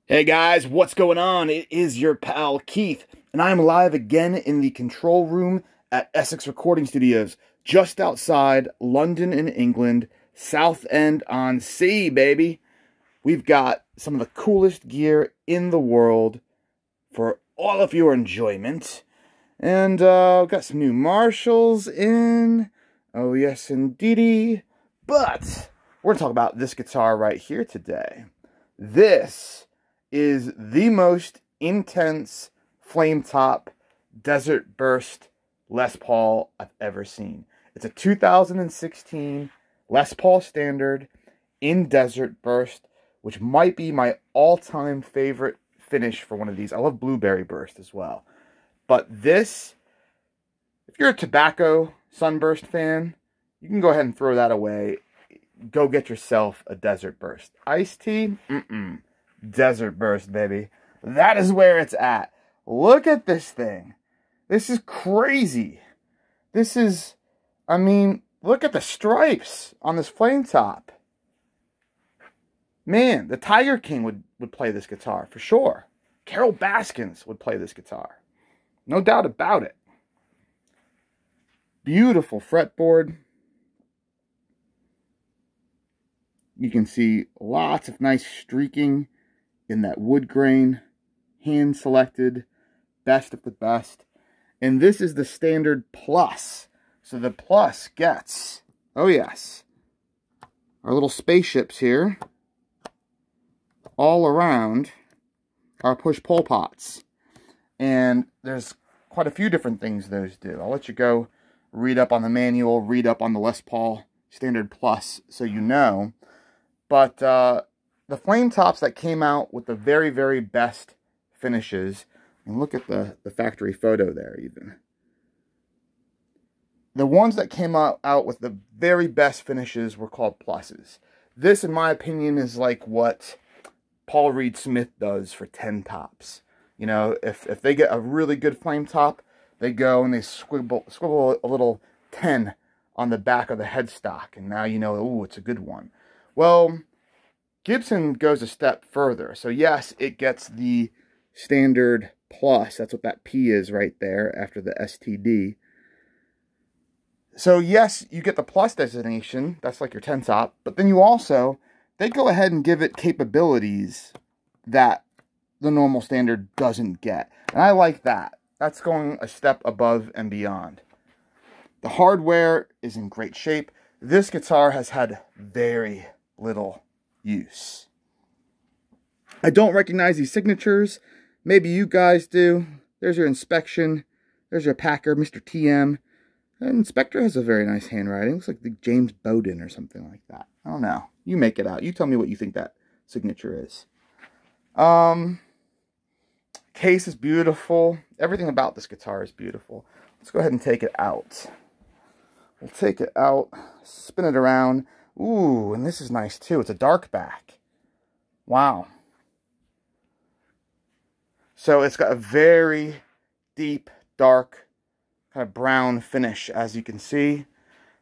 Hey guys, what's going on? It is your pal Keith, and I'm live again in the control room at Essex Recording Studios, just outside London in England, Southend-on-Sea, baby. We've got some of the coolest gear in the world for all of your enjoyment. And we've got some new Marshalls in. Oh yes, indeedy. But we're going to talk about this guitar right here today. This is the most intense flame top Desert Burst Les Paul I've ever seen. It's a 2016 Les Paul Standard in Desert Burst, which might be my all-time favorite finish for one of these. I love Blueberry Burst as well. But this, if you're a Tobacco Sunburst fan, you can go ahead and throw that away. Go get yourself a Desert Burst. Iced tea? Desert Burst, baby. That is where it's at. Look at this thing. This is crazy. This is, I mean, look at the stripes on this flame top. Man, the Tiger King would play this guitar for sure. Carol Baskins would play this guitar. No doubt about it. Beautiful fretboard. You can see lots of nice streaking in that wood grain, hand selected, best of the best. And this is the Standard Plus. So the Plus gets, oh yes, our little spaceships here all around our push-pull pots. And there's quite a few different things those do. I'll let you go read up on the manual, read up on the Les Paul Standard Plus so you know. But the flame tops that came out with the very, very best finishes, and look at the factory photo there even. The ones that came out with the very best finishes were called Pluses. This, in my opinion, is like what Paul Reed Smith does for 10 tops. You know, if they get a really good flame top, they go and they scribble a little 10 on the back of the headstock, and now you know, ooh, it's a good one. Well, Gibson goes a step further. So yes, it gets the Standard Plus. That's what that P is right there after the STD. So yes, you get the Plus designation. That's like your 10 top. But then you also, they go ahead and give it capabilities that the normal Standard doesn't get. And I like that. That's going a step above and beyond. The hardware is in great shape. This guitar has had very little use. I don't recognize these signatures. Maybe you guys do. There's your inspection. There's your packer, Mr. TM. The inspector has a very nice handwriting. Looks like the James Bowden or something like that. I don't know. You make it out. You tell me what you think that signature is. Case is beautiful. Everything about this guitar is beautiful. Let's go ahead and take it out. We'll take it out, spin it around. Ooh, and this is nice too. It's a dark back. Wow. So it's got a very deep, dark, kind of brown finish, as you can see.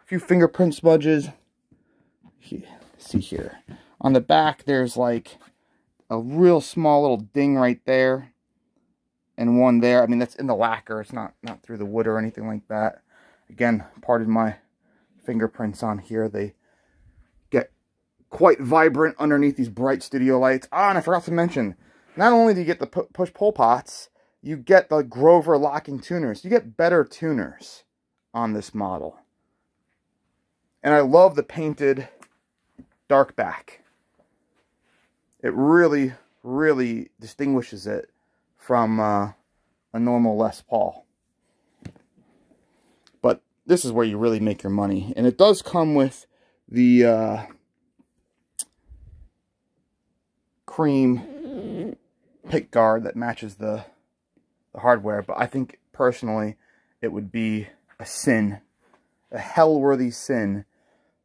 A few fingerprint smudges. See here. On the back, there's like a real small little ding right there. And one there. I mean, that's in the lacquer. It's not through the wood or anything like that. Again, pardon my fingerprints on here. They get quite vibrant underneath these bright studio lights. Ah, and I forgot to mention, not only do you get the push-pull pots, you get the Grover locking tuners. You get better tuners on this model. And I love the painted dark back. It really, really distinguishes it from a normal Les Paul. But this is where you really make your money. And it does come with the cream pick guard that matches the hardware. But I think, personally, it would be a sin, a hell-worthy sin,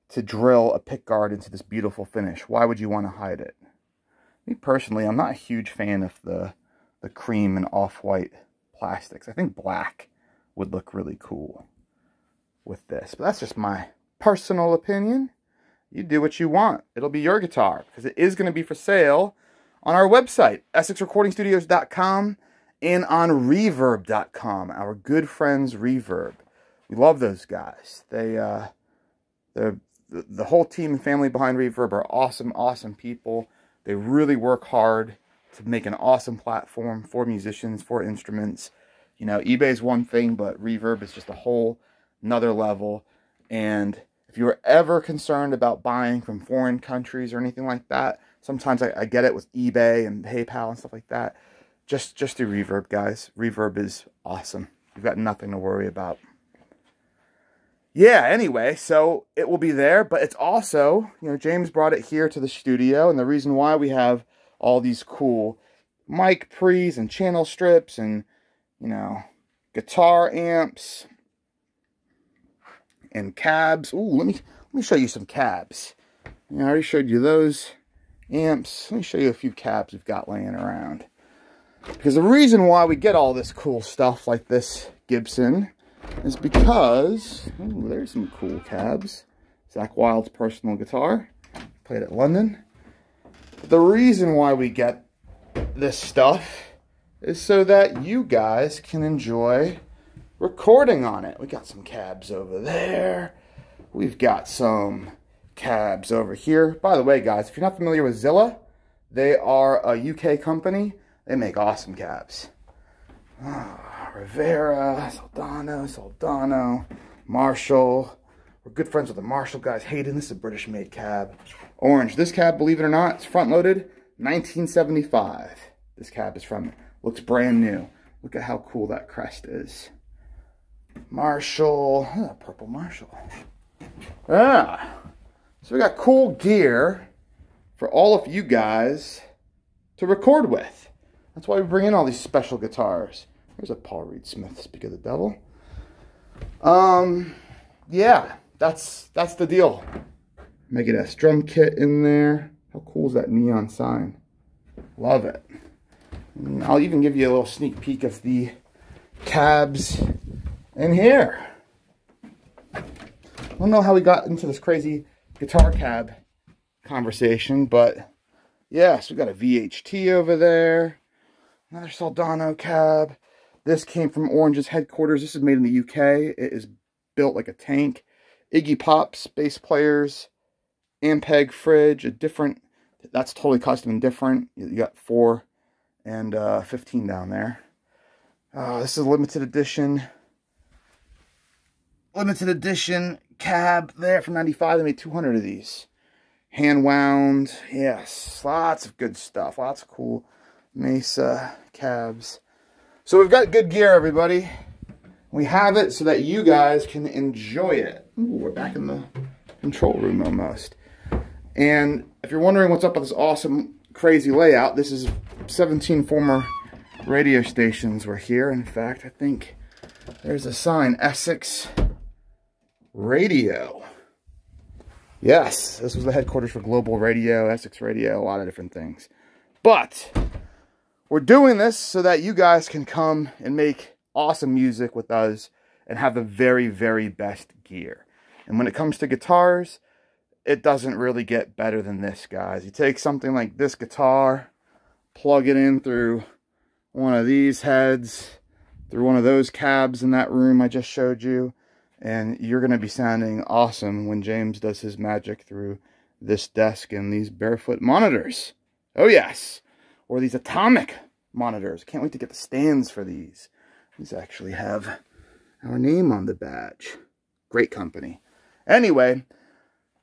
to drill a pick guard into this beautiful finish. Why would you want to hide it? Me, personally, I'm not a huge fan of the cream and off-white plastics. I think black would look really cool with this. But that's just my personal opinion. You do what you want. It'll be your guitar, because it is going to be for sale on our website, EssexRecordingStudios.com, and on Reverb.com, our good friends Reverb. We love those guys. The whole team and family behind Reverb are awesome, awesome people. They really work hard to make an awesome platform for musicians, for instruments. You know, eBay is one thing, but Reverb is just a whole another level. And if you were ever concerned about buying from foreign countries or anything like that, sometimes I get it with eBay and PayPal and stuff like that. Just do Reverb, guys. Reverb is awesome. You've got nothing to worry about. Yeah, anyway, so it will be there, but it's also, you know, James brought it here to the studio, and the reason why we have all these cool mic pre's and channel strips and, you know, guitar amps and cabs. Ooh, let me show you some cabs. You know, I already showed you those amps. Let me show you a few cabs we've got laying around. Because the reason why we get all this cool stuff like this Gibson is because, ooh, there's some cool cabs. Zakk Wylde's personal guitar, played at London. But the reason why we get this stuff is so that you guys can enjoy recording on it. We got some cabs over there. We've got some cabs over here. By the way, guys, if you're not familiar with Zilla, they are a UK company. They make awesome cabs. Rivera, Soldano, Marshall. We're good friends with the Marshall guys. Hayden, this is a British-made cab. Orange. This cab, believe it or not, it's front-loaded, 1975. This cab is from, looks brand new. Look at how cool that crest is. Marshall, purple Marshall. Ah, so we got cool gear for all of you guys to record with. That's why we bring in all these special guitars. There's a Paul Reed Smith, Speak of the Devil. Yeah, that's the deal. Megadeth drum kit in there. How cool is that neon sign? Love it. And I'll even give you a little sneak peek of the cabs in here. I don't know how we got into this crazy guitar cab conversation, but yes, we got a VHT over there. Another Soldano cab. This came from Orange's headquarters. This is made in the UK. It is built like a tank. Iggy Pop's bass players, Ampeg fridge, a different, that's totally custom and different. You got 4 and 15 down there. This is a limited edition cab there from 95. They made 200 of these. Hand wound. Yes, lots of good stuff. Lots of cool Mesa cabs. So we've got good gear, everybody. We have it so that you guys can enjoy it. Ooh, we're back in the control room almost. And if you're wondering what's up with this awesome, crazy layout, this is 17 former radio stations were here. In fact, I think there's a sign, Essex Radio. Yes, this was the headquarters for Global Radio, Essex Radio, a lot of different things. But we're doing this so that you guys can come and make awesome music with us and have the very, very best gear. And when it comes to guitars, it doesn't really get better than this, guys. You take something like this guitar, plug it in through one of these heads, through one of those cabs in that room I just showed you, and you're going to be sounding awesome when James does his magic through this desk and these barefoot monitors. Oh yes, or these atomic monitors. Can't wait to get the stands for these. These actually have our name on the badge. Great company. Anyway,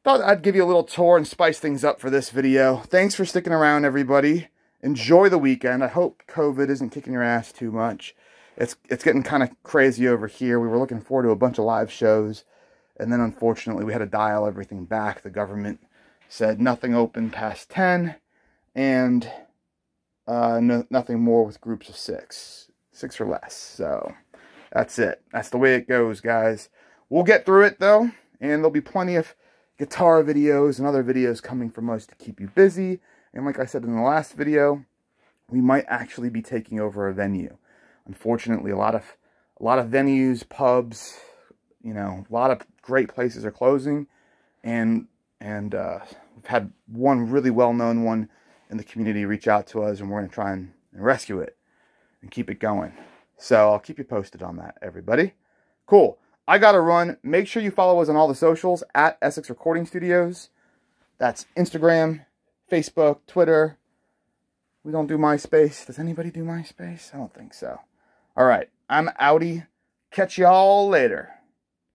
thought I'd give you a little tour and spice things up for this video. Thanks for sticking around, everybody. Enjoy the weekend. I hope COVID isn't kicking your ass too much. It's getting kind of crazy over here. We were looking forward to a bunch of live shows, and then unfortunately we had to dial everything back. The government said nothing open past 10, and nothing more with groups of 6 or less. So that's it. That's the way it goes, guys. We'll get through it though, and there'll be plenty of guitar videos and other videos coming from us to keep you busy. And like I said in the last video, we might actually be taking over a venue. Unfortunately, a lot of venues, pubs, you know, a lot of great places are closing, and we've had one really well-known one in the community reach out to us, and we're going to try and rescue it and keep it going. So I'll keep you posted on that, everybody. Cool. I got to run. Make sure you follow us on all the socials at Essex Recording Studios. That's Instagram, Facebook, Twitter. We don't do MySpace. Does anybody do MySpace? I don't think so. All right. I'm outie. Catch y'all later.